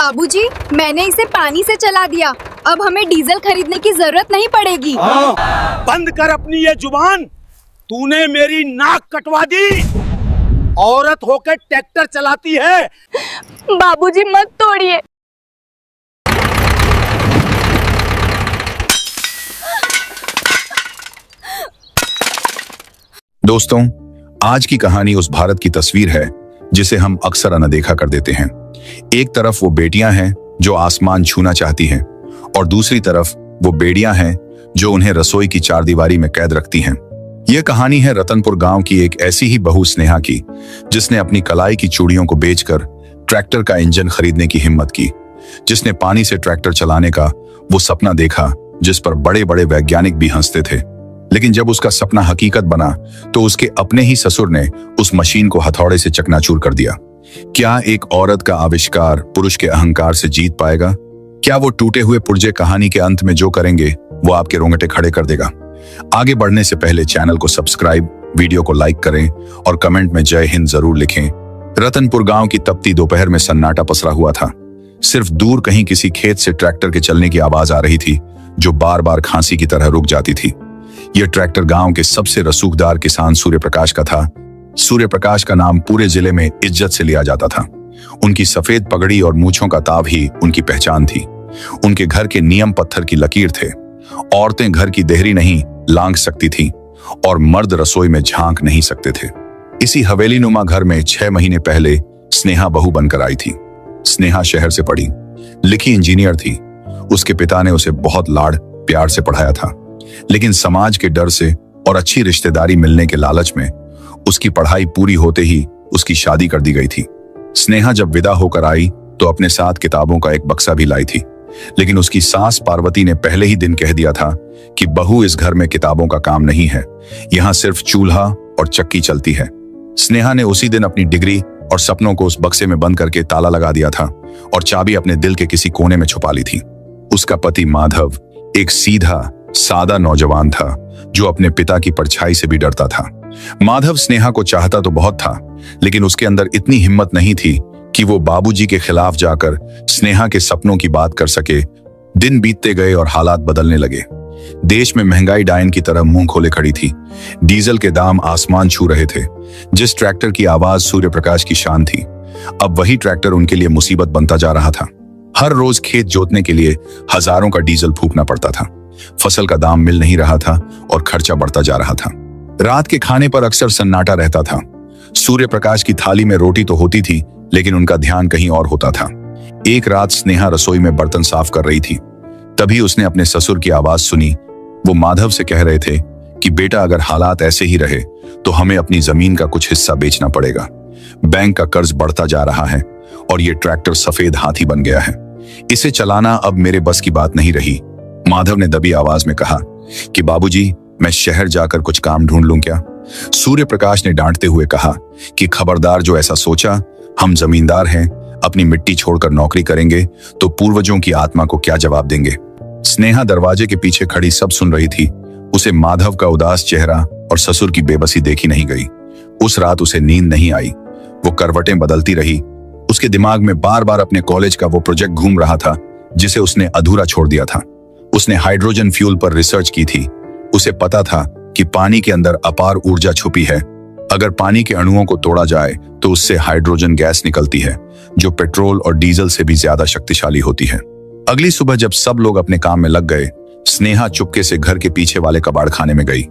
बाबूजी, मैंने इसे पानी से चला दिया। अब हमें डीजल खरीदने की जरूरत नहीं पड़ेगी। बंद कर अपनी ये जुबान। तूने मेरी नाक कटवा दी। औरत होकर ट्रैक्टर चलाती है। बाबूजी मत तोड़िए। दोस्तों, आज की कहानी उस भारत की तस्वीर है जिसे हम अक्सर अनदेखा कर देते हैं। एक तरफ वो बेटियां हैं जो आसमान छूना चाहती हैं और दूसरी तरफ वो बेड़ियां हैं जो उन्हें रसोई की चारदीवारी में कैद रखती हैं। यह कहानी है रतनपुर गांव की एक ऐसी ही बहू स्नेहा की, जिसने अपनी कलाई की चूड़ियों को बेचकर ट्रैक्टर का इंजन खरीदने की हिम्मत की, जिसने पानी से ट्रैक्टर चलाने का वो सपना देखा जिस पर बड़े बड़े वैज्ञानिक भी हंसते थे। लेकिन जब उसका सपना हकीकत बना तो उसके अपने ही ससुर ने उस मशीन को हथौड़े से चकनाचूर कर दिया। क्या एक औरत का आविष्कार पुरुष के अहंकार से जीत पाएगा? क्या वो टूटे हुए पुर्जे कहानी के अंत में जो करेंगे वो आपके रोंगटे खड़े कर देगा? आगे बढ़ने से पहले चैनल को सब्सक्राइब, वीडियो को लाइक करें और कमेंट में जय हिंद जरूर लिखें। रतनपुर गांव की तपती दोपहर में सन्नाटा पसरा हुआ था। सिर्फ दूर कहीं किसी खेत से ट्रैक्टर के चलने की आवाज आ रही थी, जो बार बार खांसी की तरह रुक जाती थी। यह ट्रैक्टर गांव के सबसे रसूखदार किसान सूर्य प्रकाश का था। सूर्य प्रकाश का नाम पूरे जिले में इज्जत से लिया जाता था। उनकी सफेद पगड़ी और मूंछों का ताव ही उनकी पहचान थी। उनके घर के नियम पत्थर की लकीर थे। औरतें घर की देहरी नहीं लांघ सकती थीं और मर्द रसोई में झांक नहीं सकते थे। इसी हवेली नुमा घर में 6 महीने पहले स्नेहा बहू बनकर आई थी। स्नेहा शहर से पढ़ी लिखी इंजीनियर थी। उसके पिता ने उसे बहुत लाड़ प्यार से पढ़ाया था, लेकिन समाज के डर से और अच्छी रिश्तेदारी मिलने के लालच में उसकी पढ़ाई पूरी होते ही उसकी शादी कर दी गई थी। स्नेहा जब विदा होकर आई तो अपने साथ किताबों का एक बक्सा भी लाई थी, लेकिन उसकी सास पार्वती ने पहले ही दिन कह दिया था कि बहू, इस घर में किताबों का काम नहीं है, यहाँ सिर्फ चूल्हा और चक्की चलती है। स्नेहा ने उसी दिन अपनी डिग्री और सपनों को उस बक्से में बंद करके ताला लगा दिया था और चाबी अपने दिल के किसी कोने में छुपा ली थी। उसका पति माधव एक सीधा सादा नौजवान था जो अपने पिता की परछाई से भी डरता था। माधव स्नेहा को चाहता तो बहुत था, लेकिन उसके अंदर इतनी हिम्मत नहीं थी कि वो बाबूजी के खिलाफ जाकर स्नेहा के सपनों की बात कर सके। दिन बीतते गए और हालात बदलने लगे। देश में महंगाई डायन की तरह मुंह खोले खड़ी थी। डीजल के दाम आसमान छू रहे थे। जिस ट्रैक्टर की आवाज सूर्य प्रकाश की शान थी, अब वही ट्रैक्टर उनके लिए मुसीबत बनता जा रहा था। हर रोज खेत जोतने के लिए हजारों का डीजल फूकना पड़ता था। फसल का दाम मिल नहीं रहा था और खर्चा बढ़ता जा रहा था। रात के खाने पर अक्सर सन्नाटा रहता था। सूर्य प्रकाश की थाली में रोटी तो होती थी, लेकिन उनका ध्यान कहीं और होता था। एक रात स्नेहा रसोई में बर्तन साफ कर रही थी। तभी उसने अपने ससुर की आवाज सुनी। वो माधव से कह रहे थे कि बेटा, अगर हालात ऐसे ही रहे तो हमें अपनी जमीन का कुछ हिस्सा बेचना पड़ेगा। बैंक का कर्ज बढ़ता जा रहा है और ये ट्रैक्टर सफेद हाथी बन गया है। इसे चलाना अब मेरे बस की बात नहीं रही। माधव ने दबी आवाज में कहा कि बाबूजी, मैं शहर जाकर कुछ काम ढूंढ लूं क्या? सूर्य प्रकाश ने डांटते हुए कहा कि खबरदार, जो ऐसा सोचा, हम जमींदार हैं, अपनी मिट्टी छोड़कर नौकरी करेंगे तो पूर्वजों की आत्मा को क्या जवाब देंगे? स्नेहा दरवाजे के पीछे खड़ी सब सुन रही थी। उसे माधव का उदास चेहरा और ससुर की बेबसी देखी नहीं गई। उस रात उसे नींद नहीं आई। वो करवटें बदलती रही। उसके दिमाग में बार बार अपने कॉलेज का वो प्रोजेक्ट घूम रहा था जिसे उसने अधूरा छोड़ दिया था। उसने हाइड्रोजन फ्यूल पर रिसर्च की थी। उसे पता था कि पानी के अंदर अपार ऊर्जा छुपी है। अगर पानी के अणुओं को तोड़ा जाए तो उससे हाइड्रोजन गैस निकलती है, जो पेट्रोल और डीजल से भी ज्यादा शक्तिशाली होती है। अगली सुबह जब सब लोग अपने काम में लग गए, स्नेहा चुपके से घर के पीछे वाले कबाड़ खाने में गई।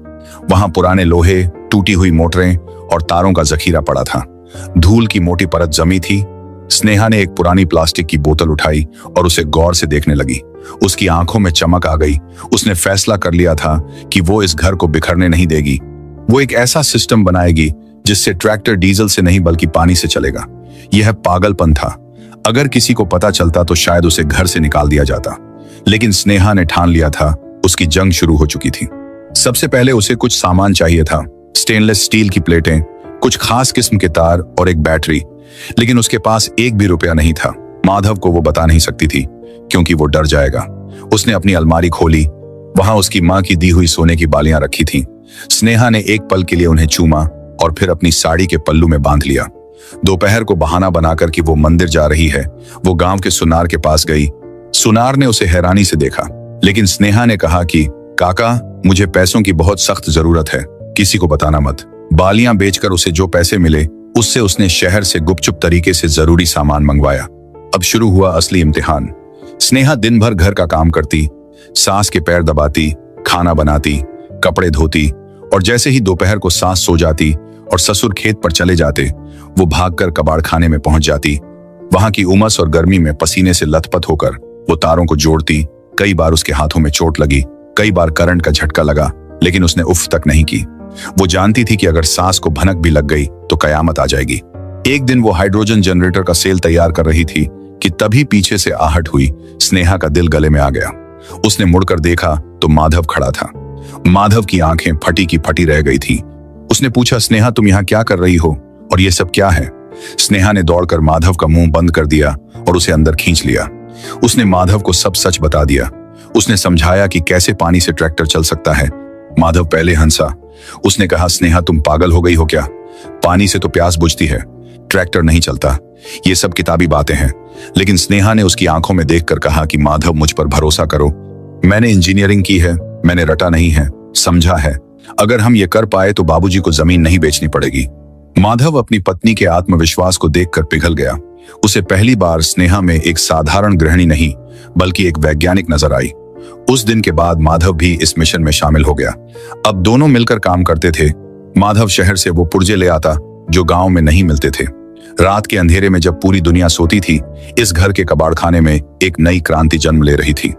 वहां पुराने लोहे, टूटी हुई मोटरें और तारों का जखीरा पड़ा था। धूल की मोटी परत जमी थी। स्नेहा ने एक पुरानी प्लास्टिक की बोतल उठाई और उसे गौर से देखने लगी। उसकी आंखों में चमक आ गई। उसने फैसला कर लिया था कि वो इस घर को बिखरने नहीं देगी। वो एक ऐसा सिस्टम बनाएगी जिससे ट्रैक्टर डीजल से नहीं बल्कि पानी से चलेगा। यह पागलपन था। अगर किसी को पता चलता तो शायद उसे घर से निकाल दिया जाता, लेकिन स्नेहा ने ठान लिया था। उसकी जंग शुरू हो चुकी थी। सबसे पहले उसे कुछ सामान चाहिए था। स्टेनलेस स्टील की प्लेटें, कुछ खास किस्म के तार और एक बैटरी, लेकिन उसके पास एक भी रुपया नहीं था। माधव को वो बता नहीं सकती थी क्योंकि वो डर जाएगा। उसने अपनी अलमारी खोली। वहां उसकी मां की दी हुई सोने की बालियां रखी थीं। स्नेहा ने एक पल के लिए उन्हें चूमा और फिर अपनी साड़ी के पल्लू में बांध लिया। दोपहर को बहाना बनाकर कि वो मंदिर जा रही है, वो गांव के सुनार के पास गई। सुनार ने उसे हैरानी से देखा, लेकिन स्नेहा ने कहा कि काका, मुझे पैसों की बहुत सख्त जरूरत है, किसी को बताना मत। बालियां बेचकर उसे जो पैसे मिले उससे उसने शहर से गुपचुप तरीके से जरूरी सामान मंगवाया। अब शुरू हुआ असली इम्तिहान। स्नेहा दिन भर घर का काम करती, सास के पैर दबाती, खाना बनाती, कपड़े धोती, और जैसे ही दोपहर को सास सो जाती और ससुर खेत पर चले जाते, वो भागकर कबाड़ खाने में पहुंच जाती। वहां की उमस और गर्मी में पसीने से लथपथ होकर वो तारों को जोड़ती। कई बार उसके हाथों में चोट लगी, कई बार करंट का झटका लगा, लेकिन उसने उफ तक नहीं की। वो जानती थी कि अगर सास को भनक भी लग गई तो कयामत आ जाएगी। एक दिन वो हाइड्रोजन जनरेटर का सेल तैयार कर रही थी कि तभी पीछे से आहट हुई। स्नेहा का दिल गले में आ गया। उसने मुड़कर देखा तो माधव खड़ा था। माधव की आंखें फटी की फटी रह गई थी। उसने पूछा, स्नेहा, तुम यहाँ क्या कर रही हो और ये सब क्या है? स्नेहा ने दौड़कर माधव का मुंह बंद कर दिया और उसे अंदर खींच लिया। उसने माधव को सब सच बता दिया। उसने समझाया कि कैसे पानी से ट्रैक्टर चल सकता है। माधव पहले हंसा। उसने कहा, स्नेहा, तुम पागल हो गई हो क्या? पानी से तो प्यास बुझती है, ट्रैक्टर नहीं चलता। ये सब किताबी बातें हैं। लेकिन स्नेहा ने उसकी आंखों में देखकर कहा कि माधव, मुझ पर भरोसा करो। मैंने इंजीनियरिंग की है, मैंने रटा नहीं है, समझा है। अगर हम ये कर पाए तो बाबूजी को जमीन नहीं बेचनी पड़ेगी। माधव अपनी पत्नी के आत्मविश्वास को देखकर पिघल गया। उसे पहली बार स्नेहा में एक साधारण गृहिणी नहीं बल्कि एक वैज्ञानिक नजर आई। उस दिन के बाद माधव भी इस मिशन में शामिल हो गया। अब दोनों मिलकर काम करते थे। माधव शहर से वो पुर्जे ले आता जो गांव में नहीं मिलते थे। रात के अंधेरे में जब पूरी दुनिया सोती थी, इस घर के कबाड़खाने में एक नई क्रांति जन्म ले रही थी।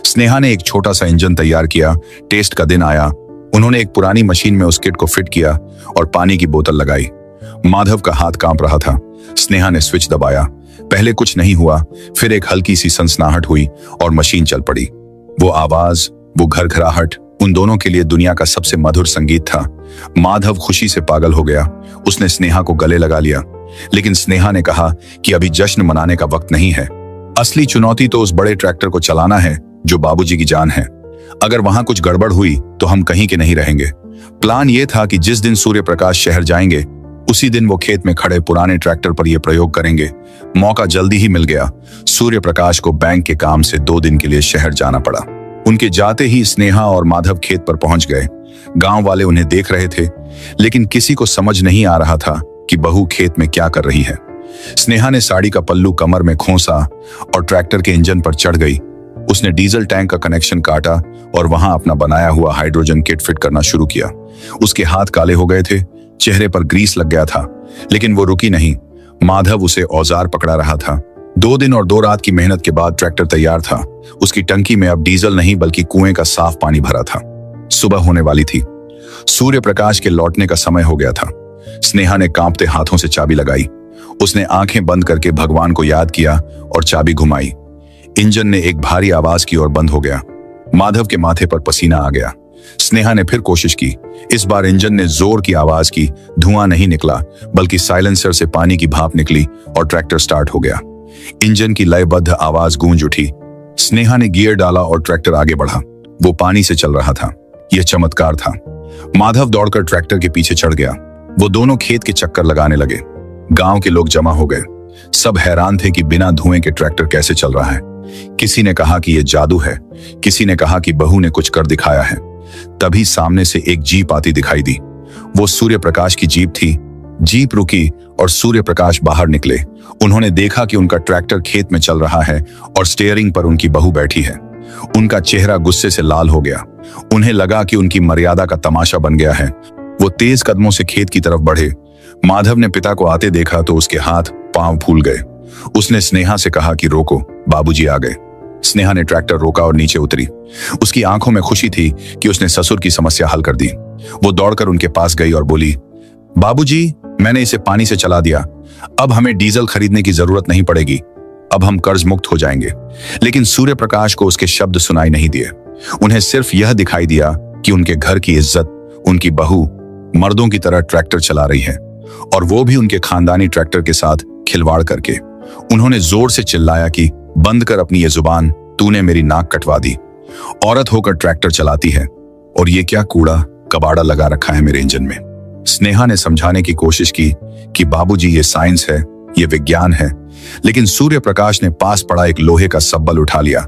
स्नेहा ने एक छोटा सा इंजन तैयार किया। टेस्ट का दिन आया। उन्होंने एक पुरानी मशीन में उस किट को फिट किया और पानी की बोतल लगाई। माधव का हाथ कांप रहा था। स्नेहा ने स्विच दबाया। पहले कुछ नहीं हुआ, फिर एक हल्की सी सनसनाहट हुई और मशीन चल पड़ी। वो आवाज, वो घरघराहट उन दोनों के लिए दुनिया का सबसे मधुर संगीत था। माधव खुशी से पागल हो गया। उसने स्नेहा को गले लगा लिया, लेकिन स्नेहा ने कहा कि अभी जश्न मनाने का वक्त नहीं है। असली चुनौती तो उस बड़े ट्रैक्टर को चलाना है जो बाबूजी की जान है। अगर वहां कुछ गड़बड़ हुई तो हम कहीं के नहीं रहेंगे। प्लान यह था कि जिस दिन सूर्य प्रकाश शहर जाएंगे, उसी दिन वो खेत में खड़े पुराने ट्रैक्टर पर यह प्रयोग करेंगे। मौका जल्दी ही मिल गया। सूर्य प्रकाश को बैंक के काम से 2 दिन के लिए शहर जाना पड़ा। उनके जाते ही स्नेहा और माधव खेत पर पहुंच गए। गांव वाले उन्हें देख रहे थे, लेकिन किसी को समझ नहीं आ रहा था कि बहू खेत में क्या कर रही है। स्नेहा ने साड़ी का पल्लू कमर में खोसा और ट्रैक्टर के इंजन पर चढ़ गई। उसने डीजल टैंक का कनेक्शन काटा और वहां अपना बनाया हुआ हाइड्रोजन किट फिट करना शुरू किया। उसके हाथ काले हो गए थे, चेहरे पर ग्रीस लग गया था, लेकिन वो रुकी नहीं। माधव उसे औजार पकड़ा रहा था। 2 दिन और 2 रात की मेहनत के बाद ट्रैक्टर तैयार था। उसकी टंकी में अब डीजल नहीं बल्कि कुएं का साफ पानी भरा था। सुबह होने वाली थी। सूर्य प्रकाश के लौटने का समय हो गया था। स्नेहा ने कांपते हाथों से चाबी लगाई। उसने आंखें बंद करके भगवान को याद किया और चाबी घुमाई। इंजन ने एक भारी आवाज की और बंद हो गया। माधव के माथे पर पसीना आ गया। स्नेहा ने फिर कोशिश की। इस बार इंजन ने जोर की आवाज की। धुआं नहीं निकला, बल्कि साइलेंसर से पानी की भाप निकली और ट्रैक्टर स्टार्ट हो गया। इंजन की लयबद्ध आवाज गूंज उठी। स्नेहा ने गियर डाला और ट्रैक्टर आगे बढ़ा। वो पानी से चल रहा था। यह चमत्कार था। माधव दौड़कर ट्रैक्टर के पीछे चढ़ गया। वो दोनों खेत के चक्कर लगाने लगे। गांव के लोग जमा हो गए। सब हैरान थे कि बिना धुएं के ट्रैक्टर कैसे चल रहा है। किसी ने कहा कि यह जादू है, किसी ने कहा कि बहू ने कुछ कर दिखाया है। तभी सामने से एक जीप आती दिखाई दी। वो सूर्य प्रकाश की जीप थी। जीप रुकी और सूर्य प्रकाश बाहर निकले। उन्होंने देखा कि उनका ट्रैक्टर खेत में चल रहा है और स्टीयरिंग पर उनकी बहू बैठी है। उनका चेहरा गुस्से से लाल हो गया। उन्हें लगा कि उनकी मर्यादा का तमाशा बन गया है। वो तेज कदमों से खेत की तरफ बढ़े। माधव ने पिता को आते देखा तो उसके हाथ पांव फूल गए। उसने स्नेहा से कहा कि रोको, बाबूजी आ गए। स्नेहा ने ट्रैक्टर रोका और नीचे उतरी। उसकी आंखों में खुशी थी कि उसने ससुर की समस्या हल कर दी। वो दौड़कर उनके पास गई और बोली, बाबूजी, मैंने इसे पानी से चला दिया। अब हमें डीजल खरीदने की जरूरत नहीं पड़ेगी। अब हम कर्ज मुक्त हो जाएंगे। लेकिन सूर्य प्रकाश को उसके शब्द सुनाई नहीं दिए। उन्हें सिर्फ यह दिखाई दिया कि उनके घर की इज्जत, उनकी बहू मर्दों की तरह ट्रैक्टर चला रही है, और वो भी उनके खानदानी ट्रैक्टर के साथ खिलवाड़ करके। उन्होंने जोर से चिल्लाया कि बंद कर अपनी ये जुबान, तूने मेरी नाक कटवा दी। औरत होकर ट्रैक्टर चलाती है, और ये क्या कूड़ा कबाड़ा लगा रखा है मेरे इंजन में। स्नेहा ने समझाने की कोशिश की कि बाबूजी ये साइंस है, ये विज्ञान है, लेकिन सूर्य प्रकाश ने पास पड़ा एक लोहे का सब्बल उठा लिया।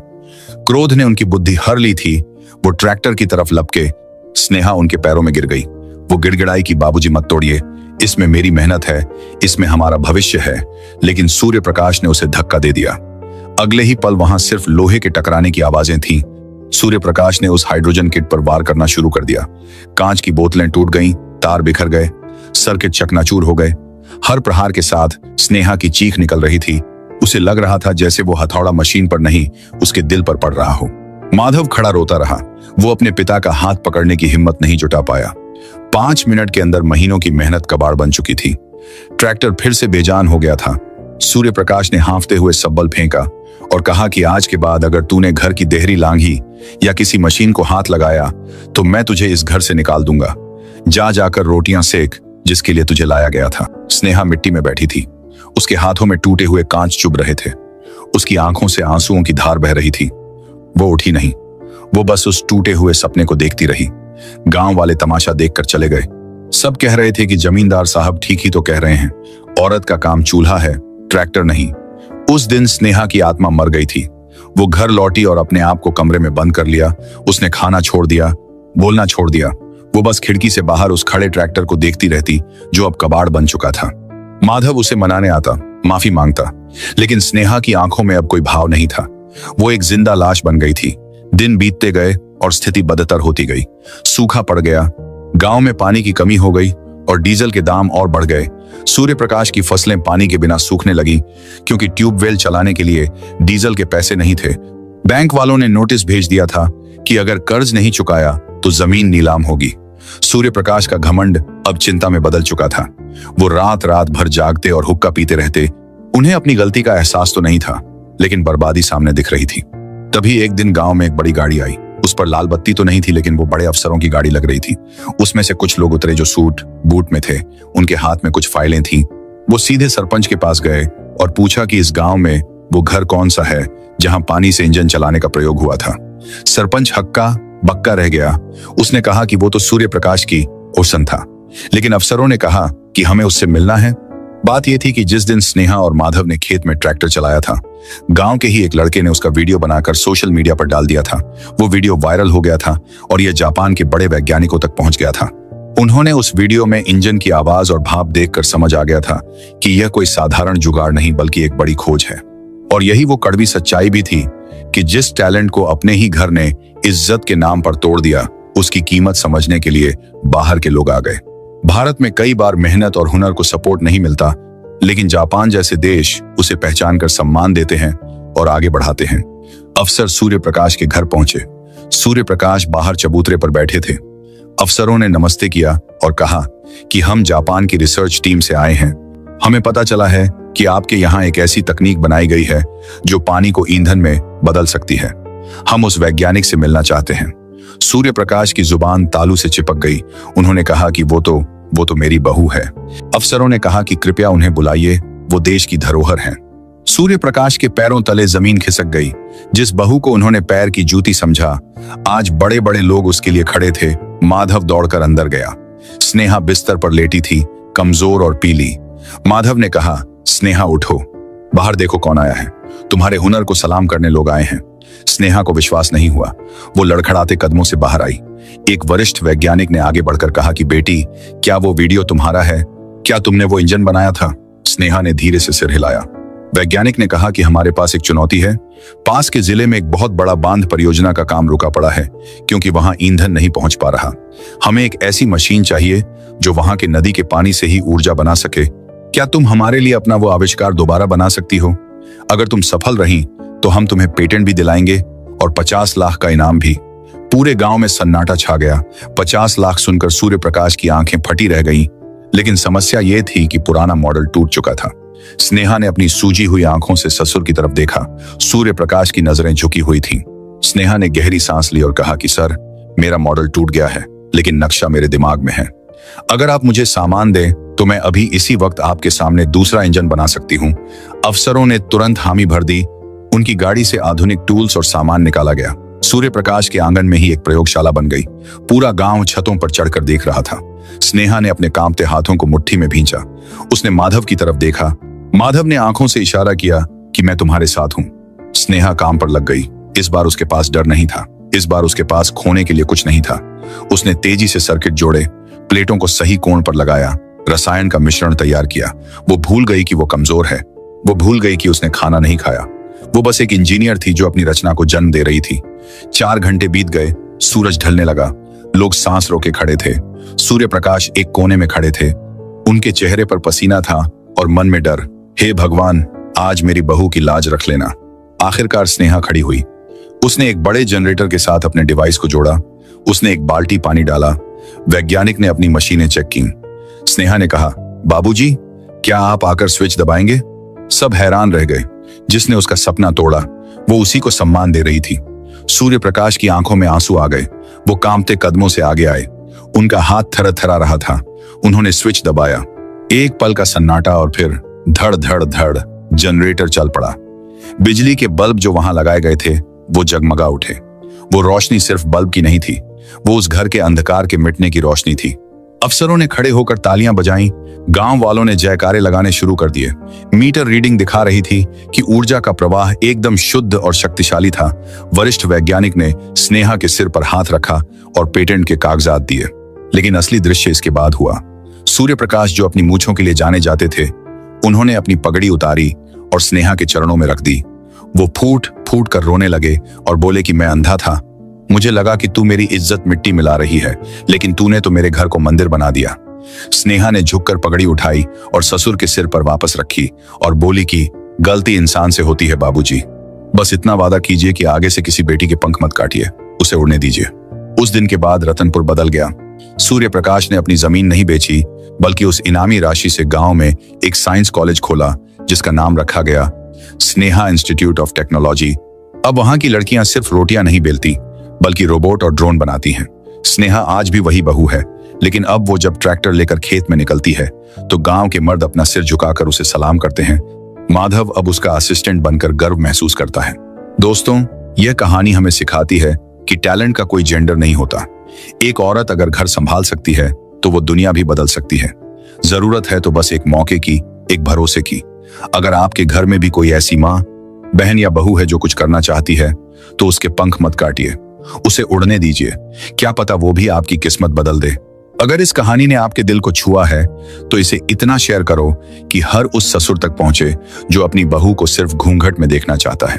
क्रोध ने उनकी बुद्धि हर ली थी। वो ट्रैक्टर की तरफ लपके स्नेहा उनके पैरों में गिर गई। वो गिड़गिड़ाई कि बाबूजी मत तोड़िए, इसमें मेरी मेहनत है, इसमें हमारा भविष्य है। लेकिन सूर्य प्रकाश ने उसे धक्का दे दिया। अगले ही पल वहां सिर्फ लोहे के टकराने की आवाजें थीं। सूर्य प्रकाश ने उस हाइड्रोजन किट पर वार करना शुरू कर दिया। कांच की बोतलें टूट गईं, तार बिखर गए, सर्किट चकनाचूर हो गए। हर प्रहार के साथ स्नेहा की चीख निकल रही थी। उसे लग रहा था जैसे वो हथौड़ा मशीन पर नहीं, उसके दिल पर पड़ रहा हो। माधव खड़ा रोता रहा। वो अपने पिता का हाथ पकड़ने की हिम्मत नहीं जुटा पाया। 5 मिनट के अंदर महीनों की मेहनत कबाड़ बन चुकी थी। ट्रैक्टर फिर से बेजान हो गया था। सूर्य प्रकाश ने हांफते हुए सब्बल फेंका और कहा कि आज के बाद अगर तूने घर की देहरी लांघी या किसी मशीन को हाथ लगाया तो मैं तुझे इस घर से निकाल दूंगा। जा जाकर रोटियां सेक जिसके लिए तुझे लाया गया था। स्नेहा मिट्टी में बैठी थी। उसके हाथों में टूटे हुए कांच चुभ रहे थे। उसकी आंखों से आंसुओं की धार बह रही थी। वो उठी नहीं। वो बस उस टूटे हुए सपने को देखती रही। गांव वाले तमाशा देखकर चले गए। सब कह रहे थे कि जमींदार साहब ठीक ही तो कह रहे हैं, औरत का काम चूल्हा है, ट्रैक्टर नहीं। उस दिन स्नेहा की आत्मा मर गई थी। वो घर लौटी और अपने आप को कमरे में बंद कर लिया। उसने खाना छोड़ दिया, बोलना छोड़ दिया। वो बस खिड़की से बाहर उस खड़े ट्रैक्टर को देखती रहती जो अब कबाड़ बन चुका था। माधव उसे मनाने आता, माफी मांगता, लेकिन स्नेहा की आंखों में अब कोई भाव नहीं था। वो एक जिंदा लाश बन गई थी। दिन बीतते गए और स्थिति बदतर होती गई। सूखा पड़ गया, गांव में पानी की कमी हो गई और डीजल के दाम और बढ़ गए। सूर्य प्रकाश की फसलें पानी के बिना सूखने लगी क्योंकि ट्यूबवेल चलाने के लिए डीजल के पैसे नहीं थे। बैंक वालों ने नोटिस भेज दिया था कि अगर कर्ज नहीं चुकाया तो जमीन नीलाम होगी। सूर्य प्रकाश का घमंड अब चिंता में बदल चुका था। वो रात रात भर जागते और हुक्का पीते रहते। उन्हें अपनी गलती का एहसास तो नहीं था, लेकिन बर्बादी सामने दिख रही थी। तभी एक दिन गांव में एक बड़ी गाड़ी आई। उस पर लाल बत्ती तो नहीं थी, लेकिन वो बड़े अफसरों की गाड़ी लग रही थी। उसमें से कुछ लोग उतरे जो सूट बूट में थे। उनके हाथ में कुछ फाइलें थीं। वो सीधे सरपंच के पास गए और पूछा कि इस गांव में वो घर कौन सा है जहां पानी से इंजन चलाने का प्रयोग हुआ था। सरपंच हक्का बक्का रह गया। उसने कहा कि वो तो सूर्य प्रकाश की ओसन था, लेकिन अफसरों ने कहा कि हमें उससे मिलना है। बात यह थी कि जिस दिन स्नेहा और माधव ने खेत में ट्रैक्टर चलाया था, गांव के ही एक लड़के ने उसका वीडियो बनाकर सोशल मीडिया पर डाल दिया था। वो वीडियो वायरल हो गया था और यह जापान के बड़े वैज्ञानिकों तक पहुंच गया था। उन्होंने उस वीडियो में इंजन की आवाज और भाप देखकर समझ आ गया था कि यह कोई साधारण जुगाड़ नहीं बल्कि एक बड़ी खोज है। और यही वो कड़वी सच्चाई भी थी कि जिस टैलेंट को अपने ही घर ने इज्जत के नाम पर तोड़ दिया, उसकी कीमत समझने के लिए बाहर के लोग आ गए। भारत में कई बार मेहनत और हुनर को सपोर्ट नहीं मिलता, लेकिन जापान जैसे देश उसे पहचान कर सम्मान देते हैं और आगे बढ़ाते हैं। अफसर सूर्य प्रकाश के घर पहुंचे। सूर्य प्रकाश बाहर चबूतरे पर बैठे थे। अफसरों ने नमस्ते किया और कहा कि हम जापान की रिसर्च टीम से आए हैं। हमें पता चला है कि आपके यहाँ एक ऐसी तकनीक बनाई गई है जो पानी को ईंधन में बदल सकती है। हम उस वैज्ञानिक से मिलना चाहते हैं। सूर्य प्रकाश की जुबान तालू से चिपक गई। उन्होंने कहा कि वो तो मेरी बहू है। अफसरों ने कहा कि कृपया उन्हें बुलाइए, वो देश की धरोहर हैं। सूर्य प्रकाश के पैरों तले जमीन खिसक गई। जिस बहू को उन्होंने पैर की जूती समझा, आज बड़े बड़े लोग उसके लिए खड़े थे। माधव दौड़कर अंदर गया। स्नेहा बिस्तर पर लेटी थी, कमजोर और पीली। माधव ने कहा, स्नेहा उठो, बाहर देखो कौन आया है। तुम्हारे हुनर को सलाम करने लोग आए हैं। स्नेहा को विश्वास नहीं हुआ। वो लड़खड़ाते कदमों से बाहर आई। एक वरिष्ठ वैज्ञानिक ने आगे बढ़कर कहा कि बेटी, क्या वो वीडियो तुम्हारा है? क्या तुमने वो इंजन बनाया था? स्नेहा ने धीरे से सिर हिलाया। वैज्ञानिक ने कहा कि हमारे पास एक चुनौती है। पास के जिले में एक बहुत बड़ा बांध परियोजना का काम रुका पड़ा है क्योंकि वहां ईंधन नहीं पहुंच पा रहा। हमें एक ऐसी मशीन चाहिए जो वहां के नदी के पानी से ही ऊर्जा बना सके। क्या तुम हमारे लिए अपना वो आविष्कार दोबारा बना सकती हो? अगर तुम सफल रही तो हम तुम्हें पेटेंट भी दिलाएंगे और 50 लाख का इनाम भी। पूरे गांव में सन्नाटा छा गया। 50 लाख सुनकर सूर्य प्रकाश की आंखें फटी रह गईं। लेकिन समस्या यह थी कि पुराना मॉडल टूट चुका था। स्नेहा ने अपनी सूजी हुई आंखों से ससुर की तरफ देखा। सूर्य प्रकाश की नजरें झुकी हुई थीं। स्नेहा ने गहरी सांस ली और कहा कि सर, मेरा मॉडल टूट गया है, लेकिन नक्शा मेरे दिमाग में है। अगर आप मुझे सामान दें तो मैं अभी इसी वक्त आपके सामने दूसरा इंजन बना सकती हूँ। अफसरों ने तुरंत हामी भर दी। उनकी गाड़ी से आधुनिक टूल्स और सामान निकाला गया। सूर्य प्रकाश के आंगन में ही एक प्रयोगशाला बन गई। पूरा गांव छतों पर चढ़कर देख रहा था। स्नेहा ने अपने कांपते हाथों को मुट्ठी में भींचा। उसने माधव की तरफ देखा। माधव ने आंखों से इशारा किया कि मैं तुम्हारे साथ हूं। स्नेहा काम पर लग गई। इस बार उसके पास डर नहीं था। इस बार उसके पास खोने के लिए कुछ नहीं था। उसने तेजी से सर्किट जोड़े, प्लेटों को सही कोण पर लगाया, रसायन का मिश्रण तैयार किया। वो भूल गई कि वो कमजोर है। वो भूल गई कि उसने खाना नहीं खाया। वो बस एक इंजीनियर थी जो अपनी रचना को जन्म दे रही थी। 4 घंटे बीत गए। सूरज ढलने लगा। लोग सांस रोके खड़े थे। सूर्य प्रकाश एक कोने में खड़े थे। उनके चेहरे पर पसीना था और मन में डर। हे भगवान, आज मेरी बहू की लाज रख लेना। आखिरकार स्नेहा खड़ी हुई। उसने एक बड़े जनरेटर के साथ अपने डिवाइस को जोड़ा। उसने एक बाल्टी पानी डाला। वैज्ञानिक ने अपनी मशीनें चेक की। स्नेहा ने कहा, बाबूजी, क्या आप आकर स्विच दबाएंगे? सब हैरान रह गए। जिसने उसका सपना तोड़ा, वो उसी को सम्मान दे रही थी। सूर्य प्रकाश की आंखों में आंसू आ गए। वो कांपते कदमों से आगे आए। उनका हाथ थरथरा रहा था। उन्होंने स्विच दबाया। एक पल का सन्नाटा और फिर धड़ धड़ धड़ जनरेटर चल पड़ा। बिजली के बल्ब जो वहां लगाए गए थे वो जगमगा उठे। वो रोशनी सिर्फ बल्ब की नहीं थी, वो उस घर के अंधकार के मिटने की रोशनी थी। अफसरों ने खड़े होकर तालियां बजाईं। गांव वालों ने जयकारे लगाने शुरू कर दिए। मीटर रीडिंग दिखा रही थी कि ऊर्जा का प्रवाह एकदम शुद्ध और शक्तिशाली था। वरिष्ठ वैज्ञानिक ने स्नेहा के सिर पर हाथ रखा और पेटेंट के कागजात दिए। लेकिन असली दृश्य इसके बाद हुआ। सूर्य प्रकाश, जो अपनी मूंछों के लिए जाने जाते थे, उन्होंने अपनी पगड़ी उतारी और स्नेहा के चरणों में रख दी। वो फूट फूट कर रोने लगे और बोले कि मैं अंधा था। मुझे लगा कि तू मेरी इज्जत मिट्टी मिला रही है, लेकिन तूने तो मेरे घर को मंदिर बना दिया। स्नेहा ने झुककर पगड़ी उठाई और ससुर के सिर पर वापस रखी और बोली कि गलती इंसान से होती है बाबूजी। बस इतना वादा कीजिए कि आगे से किसी बेटी के पंख मत काटिए, उसे उड़ने दीजिए। उस दिन के बाद रतनपुर बदल गया। सूर्य प्रकाश ने अपनी जमीन नहीं बेची, बल्कि उस इनामी राशि से गांव में एक साइंस कॉलेज खोला, जिसका नाम रखा गया स्नेहा इंस्टीट्यूट ऑफ टेक्नोलॉजी। अब वहां की लड़कियां सिर्फ रोटियां नहीं बेलती, बल्कि रोबोट और ड्रोन बनाती हैं। स्नेहा आज भी वही बहू है, लेकिन अब वो जब ट्रैक्टर लेकर खेत में निकलती है तो गांव के मर्द अपना सिर झुकाकर उसे सलाम करते हैं। माधव अब उसका असिस्टेंट बनकर गर्व महसूस करता है। दोस्तों, यह कहानी हमें सिखाती है कि टैलेंट का कोई जेंडर नहीं होता। एक औरत अगर घर संभाल सकती है तो वो दुनिया भी बदल सकती है। जरूरत है तो बस एक मौके की, एक भरोसे की। अगर आपके घर में भी कोई ऐसी माँ, बहन या बहू है जो कुछ करना चाहती है, तो उसके पंख मत काटिए, उसे उड़ने दीजिए। क्या पता वो भी आपकी किस्मत बदल दे। अगर इस कहानी ने आपके दिल को छुआ है तो इसे इतना शेयर करो कि हर उस ससुर तक पहुंचे जो अपनी बहू को सिर्फ घूंघट में देखना चाहता है।